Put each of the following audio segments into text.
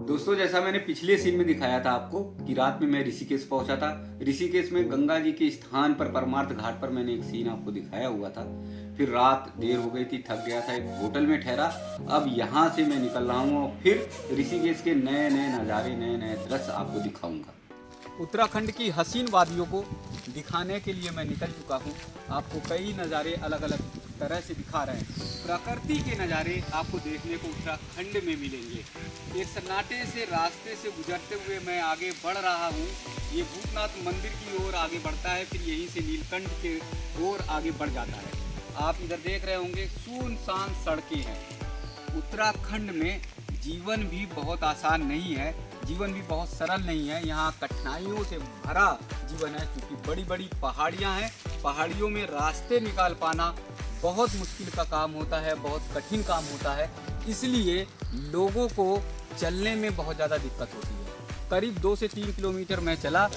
दोस्तों, जैसा मैंने पिछले सीन में दिखाया था आपको कि रात में मैं ऋषिकेश पहुंचा था। ऋषिकेश में गंगा जी के स्थान पर परमार्थ घाट पर मैंने एक सीन आपको दिखाया हुआ था। फिर रात देर हो गई थी, थक गया था, एक होटल में ठहरा। अब यहाँ से मैं निकल रहा हूँ और फिर ऋषिकेश के नए नए नज़ारे, नए नए दृश्य आपको दिखाऊंगा। उत्तराखंड की हसीन वादियों को दिखाने के लिए मैं निकल चुका हूँ। आपको कई नज़ारे अलग अलग तरह से दिखा रहे हैं। प्रकृति के नज़ारे आपको देखने को उत्तराखंड में मिलेंगे। एक सन्नाटे से रास्ते से गुजरते हुए मैं आगे बढ़ रहा हूँ। ये भूतनाथ मंदिर की ओर आगे बढ़ता है, फिर यहीं से नीलकंठ के ओर आगे बढ़ जाता है। आप इधर देख रहे होंगे सुनसान सड़कें हैं। उत्तराखंड में जीवन भी बहुत आसान नहीं है, जीवन भी बहुत सरल नहीं है। यहाँ कठिनाइयों से भरा जीवन है, क्योंकि बड़ी बड़ी पहाड़ियाँ हैं। पहाड़ियों में रास्ते निकाल पाना बहुत मुश्किल का काम होता है, बहुत कठिन काम होता है। इसलिए लोगों को चलने में बहुत ज़्यादा दिक्कत होती है। करीब 2 से 3 किलोमीटर मैं चला,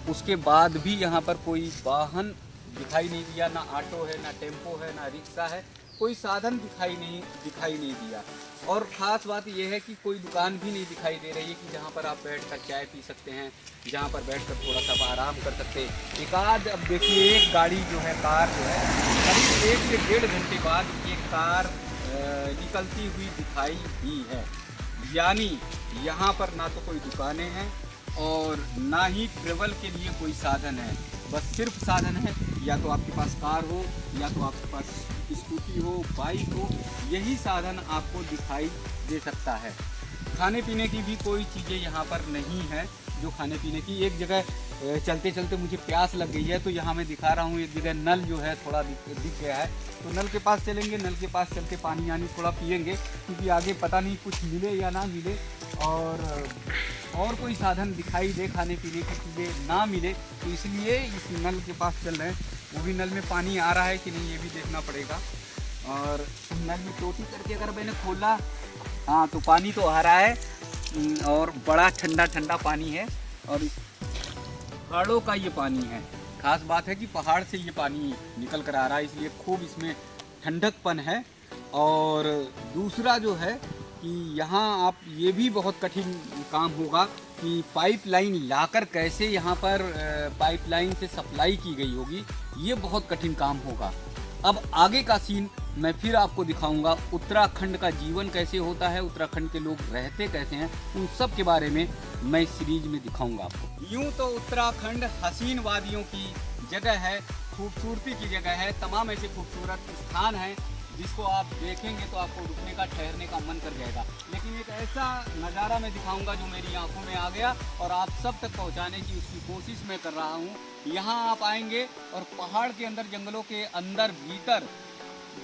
उसके बाद भी यहाँ पर कोई वाहन दिखाई नहीं दिया। ना ऑटो है, ना टेम्पो है, ना रिक्शा है, कोई साधन दिखाई नहीं दिया। और ख़ास बात यह है कि कोई दुकान भी नहीं दिखाई दे रही है कि जहाँ पर आप बैठकर चाय पी सकते हैं, जहाँ पर बैठकर थोड़ा सा आराम कर सकते हैं। एक आध, अब देखिए, एक गाड़ी जो है, कार जो है, करीब 1 से 1.5 घंटे बाद एक कार निकलती हुई दिखाई दी है। यानी यहाँ पर ना तो कोई दुकानें हैं और ना ही ट्रेवल के लिए कोई साधन है। बस सिर्फ साधन है या तो आपके पास कार हो, या तो आपके पास स्कूटी हो, बाइक हो, यही साधन आपको दिखाई दे सकता है। खाने पीने की भी कोई चीज़ें यहाँ पर नहीं है जो खाने पीने की। एक जगह चलते चलते मुझे प्यास लग गई है, तो यहाँ मैं दिखा रहा हूँ, एक जगह नल जो है थोड़ा दिख गया है, तो नल के पास चलेंगे, नल के पास चल के पानी यानी थोड़ा पियेंगे, क्योंकि आगे पता नहीं कुछ मिले या ना मिले, और कोई साधन दिखाई दे, खाने पीने की चीज़ें ना मिले, तो इसलिए इस नल के पास चल रहे हैं। वो भी नल में पानी आ रहा है कि नहीं, ये भी देखना पड़ेगा। और नल में टोटी करके अगर मैंने खोला, हाँ, तो पानी तो आ रहा है और बड़ा ठंडा ठंडा पानी है। और पहाड़ों का ये पानी है। खास बात है कि पहाड़ से ये पानी निकल कर आ रहा है, इसलिए खूब इसमें ठंडकपन है। और दूसरा जो है कि यहाँ आप, ये भी बहुत कठिन काम होगा कि पाइपलाइन लाकर कैसे यहाँ पर पाइपलाइन से सप्लाई की गई होगी, ये बहुत कठिन काम होगा। अब आगे का सीन मैं फिर आपको दिखाऊंगा। उत्तराखंड का जीवन कैसे होता है, उत्तराखंड के लोग रहते कैसे हैं, उन सब के बारे में मैं इस सीरीज में दिखाऊंगा आपको। यूं तो उत्तराखंड हसीन वादियों की जगह है, खूबसूरती की जगह है। तमाम ऐसे खूबसूरत स्थान हैं जिसको आप देखेंगे तो आपको रुकने का, ठहरने का मन कर जाएगा। लेकिन एक ऐसा नज़ारा मैं दिखाऊंगा जो मेरी आंखों में आ गया और आप सब तक पहुंचाने की उसकी कोशिश मैं कर रहा हूं। यहाँ आप आएंगे और पहाड़ के अंदर, जंगलों के अंदर, भीतर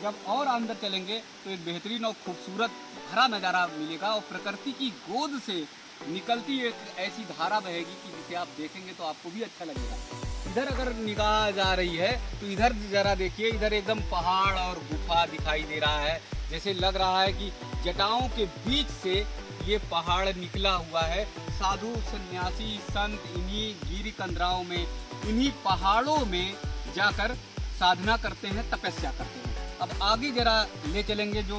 जब और अंदर चलेंगे तो एक बेहतरीन और खूबसूरत भरा नज़ारा मिलेगा। और प्रकृति की गोद से निकलती एक ऐसी धारा बहेगी कि जिसे आप देखेंगे तो आपको भी अच्छा लगेगा। इधर अगर निगाह जा रही है तो इधर ज़रा देखिए, इधर एकदम पहाड़ और गुफा दिखाई दे रहा है। जैसे लग रहा है कि जटाओं के बीच से ये पहाड़ निकला हुआ है। साधु, सन्यासी, संत इन्हीं गिरी कंदराओं में, इन्हीं पहाड़ों में जाकर साधना करते हैं, तपस्या करते हैं। अब आगे जरा ले चलेंगे, जो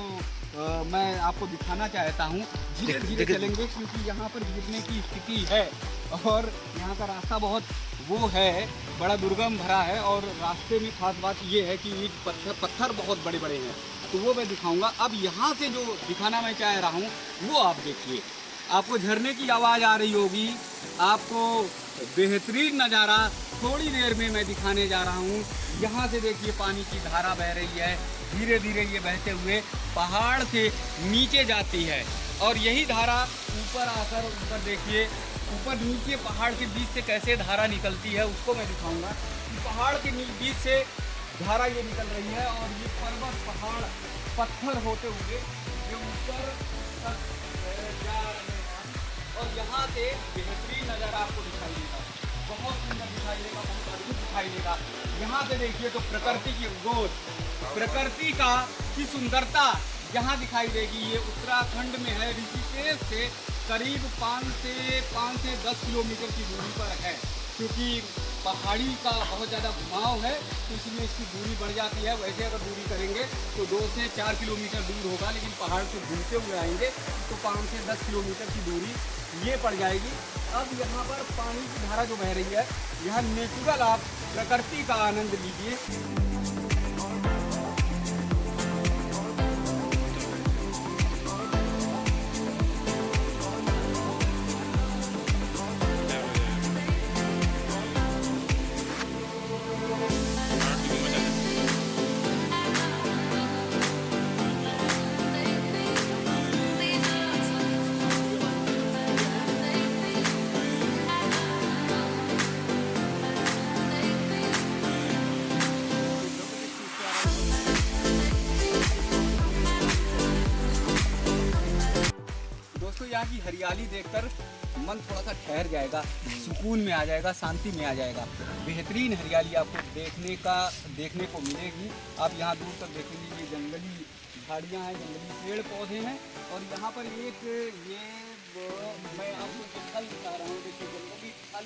मैं आपको दिखाना चाहता हूँ। धीरे धीरे चलेंगे क्योंकि यहाँ पर गिरने की स्थिति है और यहाँ का रास्ता बहुत वो है, बड़ा दुर्गम भरा है। और रास्ते में खास बात ये है कि ईंट पत्थर बहुत बड़े बड़े हैं, तो वो मैं दिखाऊंगा। अब यहाँ से जो दिखाना मैं चाह रहा हूँ वो आप देखिए। आपको झरने की आवाज़ आ रही होगी, आपको बेहतरीन नज़ारा थोड़ी देर में मैं दिखाने जा रहा हूँ। यहाँ से देखिए पानी की धारा बह रही है, धीरे धीरे ये बहते हुए पहाड़ से नीचे जाती है। और यही धारा ऊपर आकर, ऊपर देखिए, ऊपर नीचे पहाड़ के बीच से कैसे धारा निकलती है उसको मैं दिखाऊंगा। पहाड़ के बीच से धारा ये निकल रही है और ये पर्वत, पहाड़, पत्थर होते हुए ये ऊपर तक जा रहे हैं। और यहाँ से बेहतरीन नज़ारा आपको दिखाई देगा, बहुत सुंदर दिखाई देगा, बहुत अद्भुत दिखाई देगा। यहाँ से देखिए तो प्रकृति की गोद, प्रकृति की सुंदरता यहाँ दिखाई देगी। ये उत्तराखंड में है, ऋषिकेश से करीब 5 से 10 किलोमीटर की दूरी पर है। क्योंकि पहाड़ी का बहुत ज़्यादा घुमाव है तो इसलिए इसकी दूरी बढ़ जाती है। वैसे अगर दूरी करेंगे तो 2 से 4 किलोमीटर दूर होगा, लेकिन पहाड़ से घूमते हुए आएंगे तो 5 से 10 किलोमीटर की दूरी ये पड़ जाएगी। अब यहाँ पर पानी की धारा जो बह रही है, यहाँ नेचुरल आप प्रकृति का आनंद लीजिए। यहाँ की हरियाली देखकर मन थोड़ा सा ठहर जाएगा, सुकून में आ जाएगा, शांति में आ जाएगा। बेहतरीन हरियाली आपको देखने को मिलेगी। आप यहाँ दूर तक देखेंगे, ये जंगली झाड़ियाँ हैं, जंगली पेड़ पौधे हैं। और यहाँ पर एक मैं आपको जो फल दिखा रहा हूँ, देखिए जंगली फल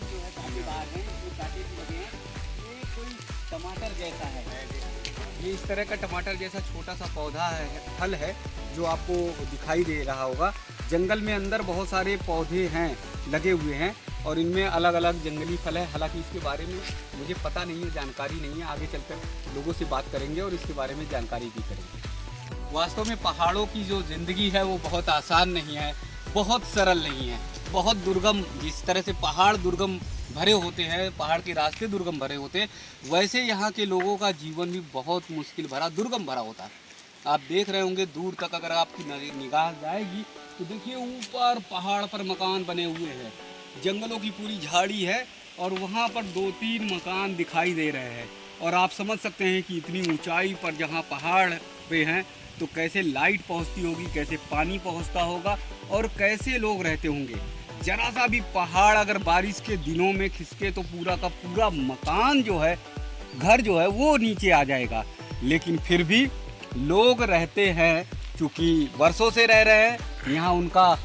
जो है कांटेदार हैं, जो कांटे भी लगे हैं। ये कोई टमाटर जैसा है, ये इस तरह का टमाटर जैसा छोटा सा पौधा है, फल है, जो आपको दिखाई दे रहा होगा। जंगल में अंदर बहुत सारे पौधे हैं, लगे हुए हैं, और इनमें अलग अलग जंगली फल है। हालांकि इसके बारे में मुझे पता नहीं है, जानकारी नहीं है। आगे चलकर लोगों से बात करेंगे और इसके बारे में जानकारी भी करेंगे। वास्तव में पहाड़ों की जो ज़िंदगी है वो बहुत आसान नहीं है, बहुत सरल नहीं है, बहुत दुर्गम। जिस तरह से पहाड़ दुर्गम भरे होते हैं, पहाड़ के रास्ते दुर्गम भरे होते हैं, वैसे यहाँ के लोगों का जीवन भी बहुत मुश्किल भरा, दुर्गम भरा होता है। आप देख रहे होंगे दूर तक, अगर आपकी निगाह जाएगी तो देखिए ऊपर पहाड़ पर मकान बने हुए हैं, जंगलों की पूरी झाड़ी है, और वहाँ पर 2-3 मकान दिखाई दे रहे हैं। और आप समझ सकते हैं कि इतनी ऊंचाई पर जहाँ पहाड़ पे हैं तो कैसे लाइट पहुँचती होगी, कैसे पानी पहुँचता होगा, और कैसे लोग रहते होंगे। जरा सा भी पहाड़ अगर बारिश के दिनों में खिसके तो पूरा का पूरा मकान जो है, घर जो है, वो नीचे आ जाएगा। लेकिन फिर भी लोग रहते हैं, चूँकि वर्षों से रह रहे हैं। यहाँ उनका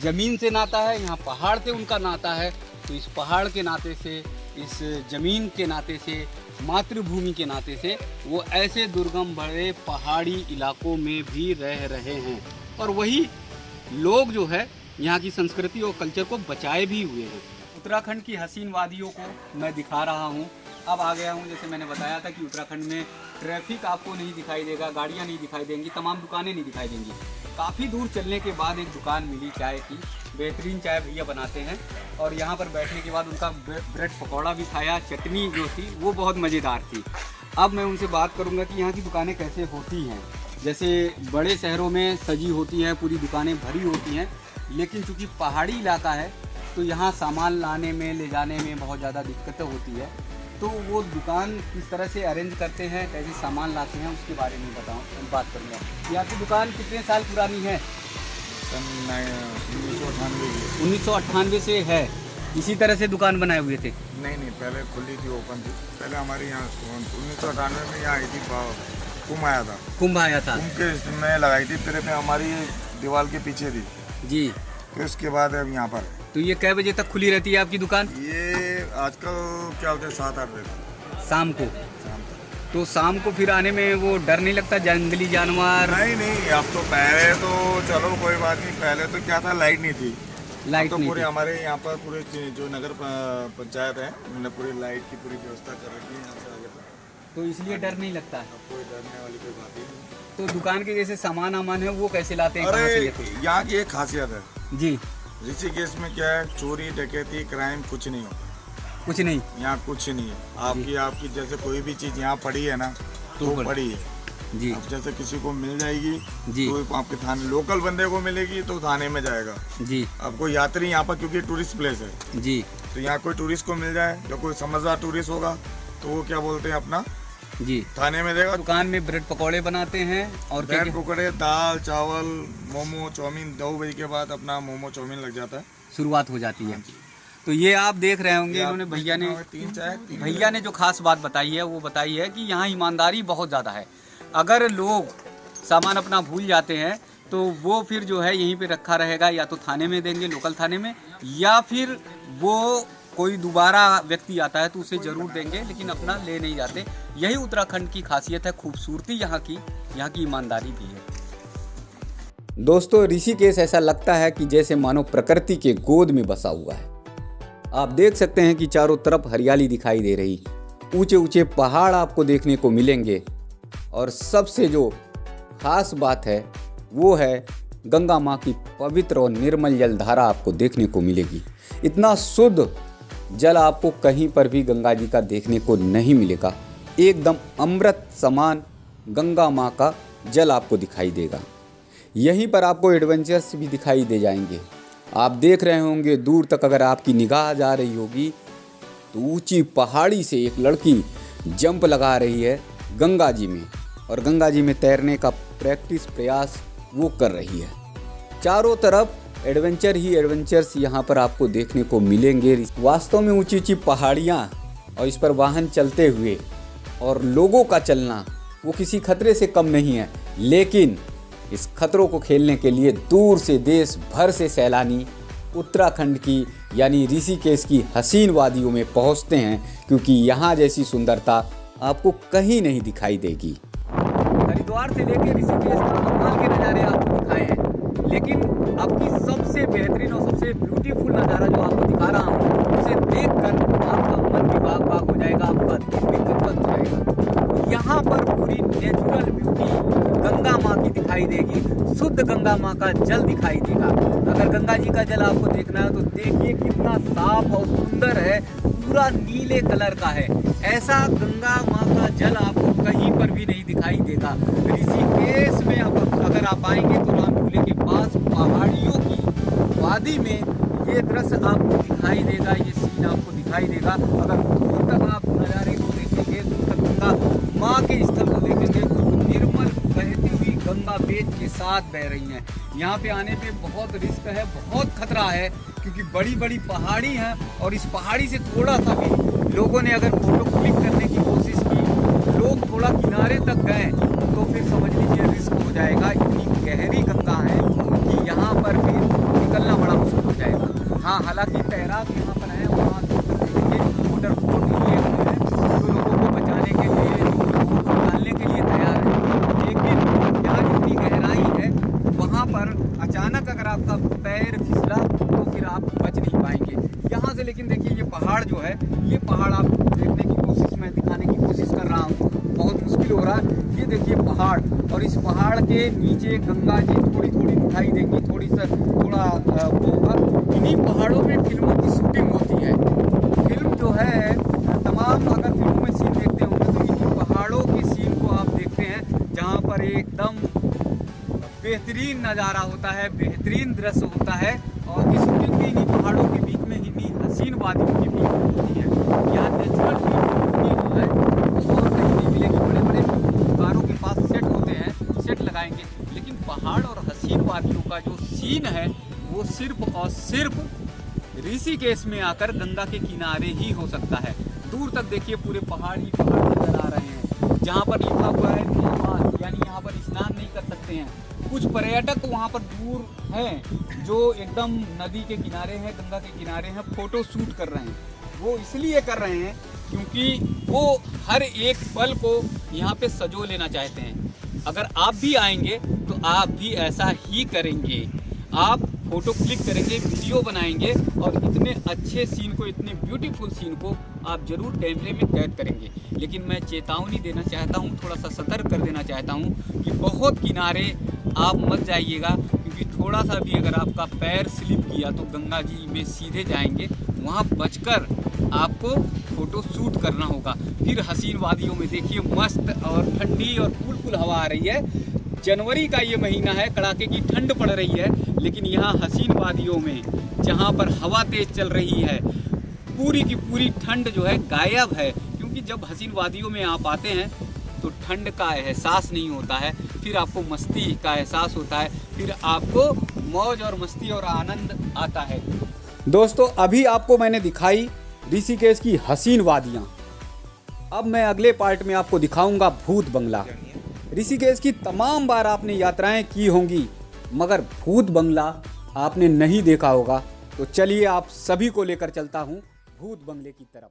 ज़मीन से नाता है, यहाँ पहाड़ से उनका नाता है। तो इस पहाड़ के नाते से, इस ज़मीन के नाते से, मातृभूमि के नाते से वो ऐसे दुर्गम भरे पहाड़ी इलाकों में भी रह रहे हैं। और वही लोग जो है यहाँ की संस्कृति और कल्चर को बचाए भी हुए हैं। उत्तराखंड की हसीन वादियों को मैं दिखा रहा हूँ। अब आ गया हूँ, जैसे मैंने बताया था कि उत्तराखंड में ट्रैफिक आपको नहीं दिखाई देगा, गाड़ियाँ नहीं दिखाई देंगी, तमाम दुकानें नहीं दिखाई देंगी। काफ़ी दूर चलने के बाद एक दुकान मिली चाय की, बेहतरीन चाय भैया बनाते हैं। और यहाँ पर बैठने के बाद उनका ब्रेड पकौड़ा भी खाया, चटनी जो थी वो बहुत मज़ेदार थी। अब मैं उनसे बात करूँगा कि यहाँ की दुकानें कैसे होती हैं। जैसे बड़े शहरों में सजी होती हैं, पूरी दुकानें भरी होती हैं, लेकिन चूँकि पहाड़ी इलाका है तो यहाँ सामान लाने में, ले जाने में बहुत ज़्यादा दिक्कतें होती है। तो वो दुकान किस तरह से अरेंज करते हैं, कैसे सामान लाते हैं, उसके बारे में बात करूँगा। यहाँ की दुकान कितने साल पुरानी है? सन 1998। 1998 से है। इसी तरह से दुकान बनाए हुए थे? नहीं, पहले खुली थी, ओपन थी। पहले हमारे यहाँ 1998 में यहाँ आई थी, कुंभ आया था। कुंभ आया था, कुंभ के इसमें लगाई थी, फिर हमारी दीवार के पीछे थी जी। फिर उसके बाद अब यहाँ पर। तो ये कै बजे तक खुली रहती है आपकी दुकान? ये आजकल क्या होता है, 7-8 बजे शाम को। तो शाम को फिर आने में वो डर नहीं लगता, जंगली जानवर? नहीं, अब तो पहले तो चलो कोई बात नहीं। पहले तो क्या था, लाइट नहीं थी। लाइट तो नहीं पूरे थी। हमारे यहाँ पर पूरे जो नगर पंचायत है, उन्होंने पूरी लाइट की पूरी व्यवस्था कर रखी है यहाँ से आगे तक। तो इसलिए डर नहीं लगता है? अब कोई डरने वाली कोई बात ही नहीं। तो दुकान के जैसे सामान है वो कैसे लाते हैं, कहाँ से लेते हैं? यहाँ की एक खासियत है जी। ऋषिकेश में क्या है, चोरी डकैती क्राइम कुछ नहीं होता। कुछ नहीं? यहाँ कुछ नहीं है। आपकी जैसे कोई भी चीज़ यहाँ पड़ी है ना, तो पड़ी है जी। अब जैसे किसी को मिल जाएगी जी, तो आपके थाने, लोकल बंदे को मिलेगी तो थाने में जाएगा जी। अब कोई यात्री यहाँ पर, क्योंकि टूरिस्ट प्लेस है जी, तो यहाँ कोई टूरिस्ट को मिल जाए, जो कोई समझदार टूरिस्ट होगा तो वो क्या बोलते हैं, अपना जी थाने में देगा। दुकान में ब्रेड पकौड़े बनाते हैं और क्या ब्रेड पकौड़े, दाल चावल, मोमो चाउमीन। 2 बजे के बाद अपना मोमो चाउमीन लग जाता है, शुरुआत हो जाती है। तो ये आप देख रहे होंगे, इन्होंने भैया ने जो खास बात बताई है वो बताई है कि यहाँ ईमानदारी बहुत ज़्यादा है। अगर लोग सामान अपना भूल जाते हैं तो वो फिर जो है यहीं पे रखा रहेगा, या तो थाने में देंगे, लोकल थाने में, या फिर वो कोई दोबारा व्यक्ति आता है तो उसे ज़रूर देंगे, लेकिन अपना ले नहीं जाते। यही उत्तराखंड की खासियत है, खूबसूरती यहाँ की ईमानदारी भी है। दोस्तों ऋषिकेश ऐसा लगता है कि जैसे मानो प्रकृति के गोद में बसा हुआ है। आप देख सकते हैं कि चारों तरफ हरियाली दिखाई दे रही, ऊंचे ऊंचे पहाड़ आपको देखने को मिलेंगे और सबसे जो खास बात है वो है गंगा माँ की पवित्र और निर्मल जलधारा आपको देखने को मिलेगी। इतना शुद्ध जल आपको कहीं पर भी गंगा जी का देखने को नहीं मिलेगा। एकदम अमृत समान गंगा माँ का जल आपको दिखाई देगा। यहीं पर आपको एडवेंचर्स भी दिखाई दे जाएंगे। आप देख रहे होंगे दूर तक, अगर आपकी निगाह जा रही होगी तो ऊंची पहाड़ी से एक लड़की जंप लगा रही है गंगा जी में, और गंगा जी में तैरने का प्रयास वो कर रही है। चारों तरफ एडवेंचर ही एडवेंचर्स यहाँ पर आपको देखने को मिलेंगे। वास्तव में ऊंची ऊंची पहाड़ियाँ और इस पर वाहन चलते हुए और लोगों का चलना वो किसी खतरे से कम नहीं है, लेकिन इस खतरों को खेलने के लिए दूर से देश भर से सैलानी उत्तराखंड की यानी ऋषिकेश की हसीन वादियों में पहुंचते हैं, क्योंकि यहाँ जैसी सुंदरता आपको कहीं नहीं दिखाई देगी। हरिद्वार से लेकर ऋषिकेश तक कमाल के नज़ारे आपको दिखाए हैं, लेकिन आपकी सबसे बेहतरीन और सबसे ब्यूटीफुल नज़ारा जो आपको दिखा रहा हूँ, उसे देखकर आपका मन भी बाग बाग हो जाएगा, आपका दिल भी गदगद हो जाएगा। यहाँ पर पूरी नेचुरल ब्यूटी गंगा माँ की दिखाई देगी, शुद्ध गंगा माँ का जल दिखाई देगा। अगर गंगा जी का जल आपको देखना है तो देखिए कितना साफ और सुंदर है, पूरा नीले कलर का है। ऐसा गंगा माँ का जल आपको कहीं पर भी नहीं दिखाई देगा। ऋषिकेश में अगर आप आएंगे तो रामपुले के पास पहाड़ियों की वादी में ये दृश्य आपको दिखाई देगा, ये सीन आपको दिखाई देगा। अगर दूर तक आप नज़ारे को देखेंगे, दूर तक गंगा माँ के स्थल को देखेंगे तो निर्मल बहती हुई गंगा वेग के साथ बह रही हैं। यहाँ पे आने पे बहुत रिस्क है, बहुत खतरा है, क्योंकि बड़ी बड़ी पहाड़ी हैं और इस पहाड़ी से थोड़ा सा भी लोगों ने अगर फोटो क्लिक करने की कोशिश की, लोग थोड़ा किनारे तक गए तो फिर समझ लीजिए रिस्क हो जाएगा। इतनी गहरी गंगा है कि यहाँ पर फिर निकलना बड़ा मुश्किल हो जाएगा। हाँ, हालांकि तैराक यहाँ पर है, वहाँ मोटर बोट लिए हुए हैं जो लोगों को बचाने के लिए, लोगों को निकालने के लिए तैयार है। लेकिन यहाँ जितनी गहराई है वहाँ पर अचानक अगर आपका पैर फिसला तो फिर आप बच नहीं पाएंगे यहाँ से। लेकिन देखिए ये पहाड़ जो है, ये पहाड़ आप देखने की कोशिश, मैं दिखाने की कोशिश कर रहा हूँ, बहुत मुश्किल हो रहा है। ये देखिए पहाड़, और इस पहाड़ के नीचे गंगा जी थोड़ी थोड़ी दिखाई देंगी, थोड़ा वो होगा। इन्हीं पहाड़ों में फिल्मों की शूटिंग होती है। फिल्म जो है तमाम, अगर फिल्मों में सीन देखते होंगे तो इन्हीं पहाड़ों के सीन को आप देखते हैं, जहाँ पर एकदम बेहतरीन नज़ारा होता है, बेहतरीन दृश्य होता है। और इस शूटिंग भी इन्हीं पहाड़ों के बीच में, इन्हीं हसीन वादियों के बीच में होती है। यहाँ नेचुरल ब्यूटी जो है बहुत नहीं मिलेगी। बड़े बड़े कारों के पास सेट होते हैं, सेट लगाएंगे, लेकिन पहाड़ और हसीन वादियों का जो सीन है वो सिर्फ और सिर्फ ऋषिकेश में आकर गंगा के किनारे ही हो सकता है। दूर तक देखिए पूरे पहाड़ ही पहाड़ नजर आ रहे हैं, जहाँ पर लिखा हुआ है नियमात, यानी यहाँ पर स्नान नहीं कर सकते हैं। कुछ पर्यटक वहाँ पर दूर हैं जो एकदम नदी के किनारे हैं, गंगा के किनारे हैं, फोटो शूट कर रहे हैं। वो इसलिए कर रहे हैं क्योंकि वो हर एक पल को यहाँ पे सजो लेना चाहते हैं। अगर आप भी आएंगे तो आप भी ऐसा ही करेंगे, आप फोटो क्लिक करेंगे, वीडियो बनाएंगे और इतने अच्छे सीन को, इतने ब्यूटीफुल सीन को आप जरूर कैमरे में कैद करेंगे। लेकिन मैं चेतावनी देना चाहता हूँ, थोड़ा सा सतर्क कर देना चाहता हूँ कि बहुत किनारे आप मत जाइएगा, क्योंकि थोड़ा सा भी अगर आपका पैर स्लिप किया तो गंगा जी में सीधे जाएंगे। वहाँ बचकर आपको फोटो शूट करना होगा। फिर हसीन वादियों में देखिए मस्त और ठंडी और कूल हवा आ रही है। जनवरी का ये महीना है, कड़ाके की ठंड पड़ रही है, लेकिन यहाँ हसीन वादियों में जहाँ पर हवा तेज चल रही है, पूरी की पूरी ठंड जो है गायब है। क्योंकि जब हसीन वादियों में आप आते हैं तो ठंड का एहसास नहीं होता है, फिर आपको मस्ती का एहसास होता है, फिर आपको मौज और मस्ती और आनंद आता है। दोस्तों अभी आपको मैंने दिखाई ऋषिकेश की हसीन वादियाँ। अब मैं अगले पार्ट में आपको दिखाऊंगा भूत बंगला। ऋषिकेश की तमाम बार आपने यात्राएं की होंगी, मगर भूत बंगला आपने नहीं देखा होगा। तो चलिए आप सभी को लेकर चलता हूँ भूत बंगले की तरफ।